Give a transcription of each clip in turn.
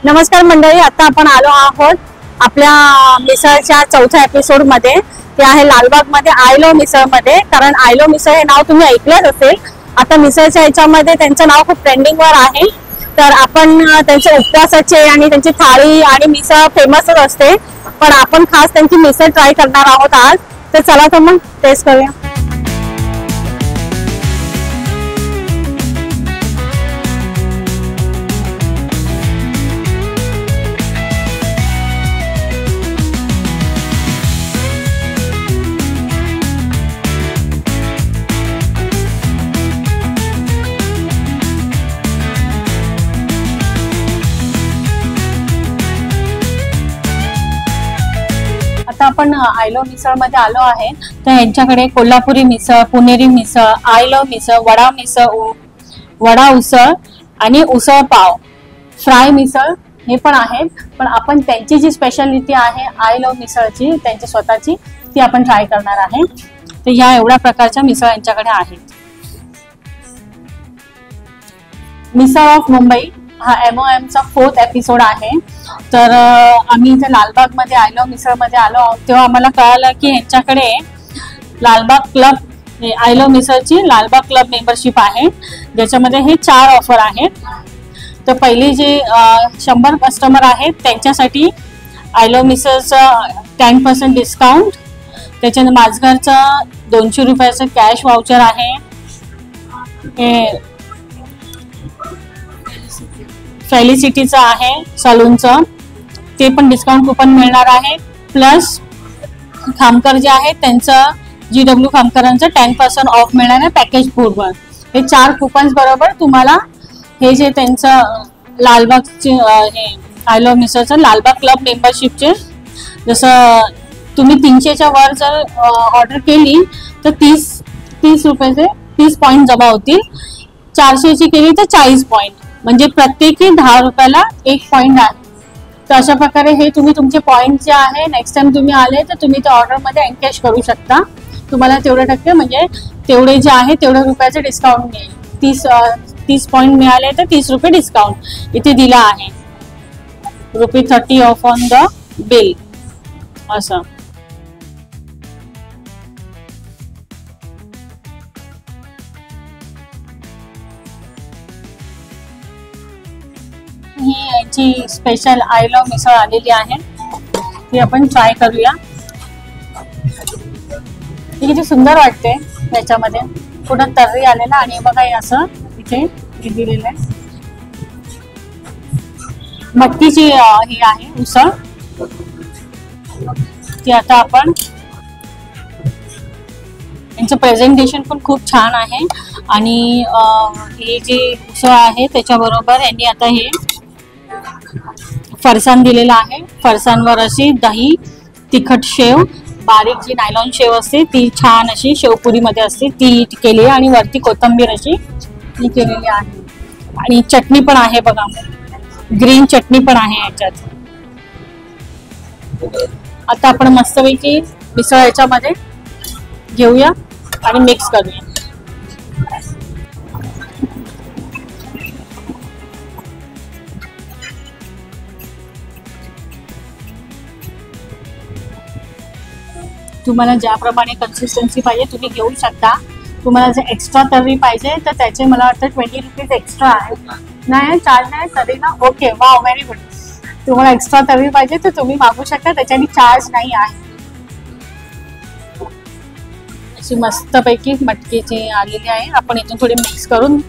नमस्कार मंडळी, आता आपण आलो आहोत आपल्या मिसळच्या चौथ्या एपिसोड मध्ये. ते आहे लालबाग मध्ये आयलो मिसळ मध्ये. कारण आयलो मिसळ हे नाव तुम्ही ऐकलंच असेल. आता मिसळच्या याच्यामध्ये त्यांचं नाव खूप ट्रेंडिंग वर आहे. तर आपण त्यांचे उपवासाचे आणि त्यांची थाळी आणि मिसळ फेमसच असते, पण आपण खास त्यांची मिसळ ट्राय करणार आहोत आज. तर चला तर मग टेस्ट करूया. आता आपण आयलो मिसळ मध्ये आलो आहे. तर यांच्याकडे कोल्हापुरी मिसळ, पुणेरी मिसळ, आयलो मिसळ, वडा मिसळ, वडा उसळ आणि उसळ पाव, फ्राय मिसळ हे पण आहेत. पण आपण त्यांची जी स्पेशालिटी आहे आयलो मिसळची, त्यांची स्वतःची, ती आपण ट्राय करणार आहे. तर ह्या एवढ्या प्रकारच्या मिसळ यांच्याकडे आहेत. मिसळ ऑफ मुंबई हा MOM चा 4th एपिसोड आहे. तर आम्ही इथे लालबाग मध्ये आयलो मिसळ मध्ये आलो आहोत, तेव्हा आम्हाला कळालं की यांच्याकडे लालबाग क्लब, आयलो मिसळची लालबाग क्लब मेंबरशिप आहे, ज्याच्यामध्ये हे 4 ऑफर आहेत. तर पहिली जे 100 कस्टमर आहेत त्यांच्यासाठी आयलो मिसळचं 10% डिस्काउंट, त्याच्यानंतर माझघरचं 200 रुपयाचं कॅश वाउचर आहे, हे फेलिसिटीचं आहे सलूनचं, ते पण डिस्काउंट कुपन मिळणार आहे. प्लस खामकर जे आहे त्यांचं GW खामकरांचं 10% ऑफ मिळणार आहे पॅकेज फूडवर. हे 4 कुपन्स बरोबर तुम्हाला हे जे त्यांचं लालबागचे हे आयलो मिसळचं लालबाग क्लब मेंबरशिपचे, जसं तुम्ही 300च्या वर जर ऑर्डर केली तर 30 रुपयाचे 30 पॉईंट जमा होतील. 400ची केली तर 40 पॉईंट, म्हणजे प्रत्येकी 10 रुपयाला 1 पॉईंट आहे. तर अशा प्रकारे हे तुम्ही तुमचे पॉईंट जे आहे नेक्स्ट टाइम तुम्ही आले तर तुम्ही त्या ऑर्डर मध्ये एनकॅश करू शकता. तुम्हाला तेवढे टक्के म्हणजे तेवढे जे आहे तेवढ्या रुपयाचे डिस्काउंट मिळेल. 30 पॉईंट मिळाले तर 30 रुपये डिस्काउंट इथे दिला आहे. ₹30 ऑफ ऑन द बिल असं. ही याची स्पेशल आयलो मिसळ आलेली आहे, ती आपण ट्राय करूया. ती किती सुंदर वाटते. त्याच्यामध्ये पुन्हा तर्री आलेला आणि बघा हे असं इथे दिलेलं आहे. मटकीची ही आहे उसळ, ती आता आपण, यांचं प्रेझेंटेशन पण खूप छान आहे. आणि हे जे उसळ आहे त्याच्याबरोबर यांनी आता हे फरसाण दिलेला आहे. फरसाणवर अशी दही, तिखट शेव, बारीक जी नायलॉन शेव असते ती छान अशी शेवपुरी मध्ये असते ती केली आहे, आणि वरती कोथिंबीर अशी ती केलेली आहे. आणि चटणी पण आहे बघा, ग्रीन चटणी पण आहे याच्यात. आता आपण मस्तपैकी मिसळ याच्यामध्ये घेऊया आणि मिक्स करूया. तुम्हाला ज्याप्रमाणे कन्सिस्टन्सी पाहिजे तुम्ही घेऊ शकता. तुम्हाला जर एक्स्ट्रा तर्री पाहिजे तर त्याचे मला वाटतं 20 रुपीज एक्स्ट्रा आहे. नाही चार्ज नाही तरी ना. Okay, wow, very good. तुम्हाला एक्स्ट्रा तर्री पाहिजे तर तुम्ही मागू शकता, त्याच्याने चार्ज नाही आहे. अशी मस्तपैकी मटकीची आलेली आहे. आपण इथून थोडी मिक्स करून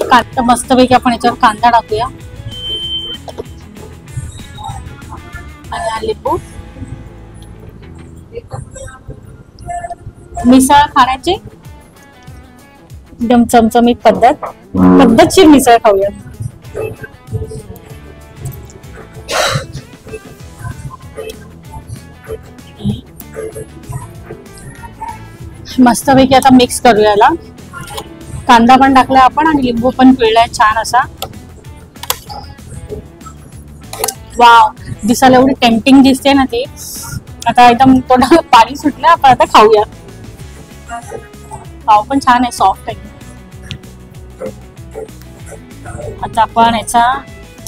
कांदा, मस्तपैकी आपण याच्यावर कांदा टाकूया आणि लिंबू. मिसळ खाण्याची एकदम चमचमीत पद्धतशीर मिसळ खाऊया. मस्तपैकी आता मिक्स करूया याला. कांदा पण टाकलाय आपण आणि लिंबू पण पिळलाय छान असा. वाव, दिसायला एवढी टेम्पटिंग दिसते ना ती. आता एकदम तोंडाला पाणी सुटलं. आपण आता खाऊया. पाव पण छान आहे, सॉफ्ट आहे. आता आपण याचा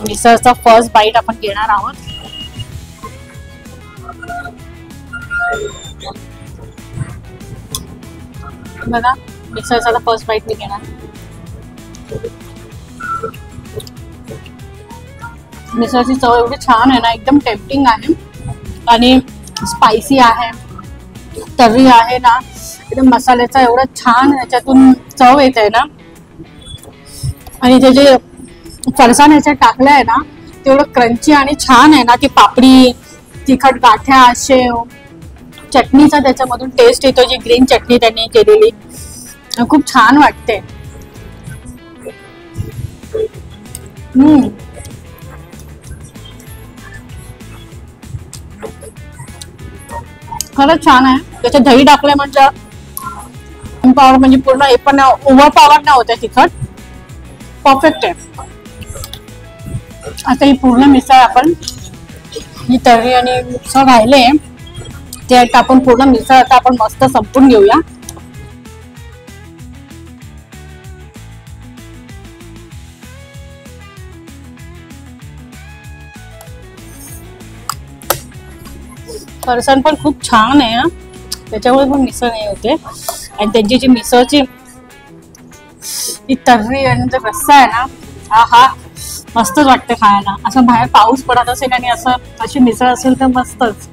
मिसळचा फर्स्ट बाईट आपण घेणार आहोत. बघा, मिसळचा फर्स्ट बाईट मी घेणार. मिसळची चव एवढी छान आहे ना, एकदम टेम्पटिंग आहे आणि स्पायसी आहे, तर्री आहे ना, एकदम मसाल्याचा एवढा छान याच्यातून चव येत आहे ना. आणि ते जे फरसाण याच्यात टाकलं आहे ना, तेवढं क्रंची आणि छान आहे ना. ती पापडी, तिखट गाठ्या, शेव, चटणीचा त्याच्यामधून टेस्ट येतो, जी ग्रीन चटणी त्यांनी केलेली, खूप छान वाटते. खरंच छान आहे. त्याच्यात दही टाकलंय म्हणजे पावर, म्हणजे पूर्ण हे पण ओव्हर पावर नाही होत, तिखट परफेक्ट आहे. आता ही पूर्ण मिसळ आपण, ही तर्री आणि मिसळ राहिले ते टाकून पूर्ण मिसळ आता आपण मस्त संपून घेऊया. फरसाण पण खूप छान आहे, त्याच्यामुळे पण मिसळ नाही होते. आणि त्यांची जी मिसळची ही तर्री आणि जो रस्सा आहे ना, हा मस्तच वाटते खायला. असं बाहेर पाऊस पडत असेल आणि अशी मिसळ असेल तर मस्तच.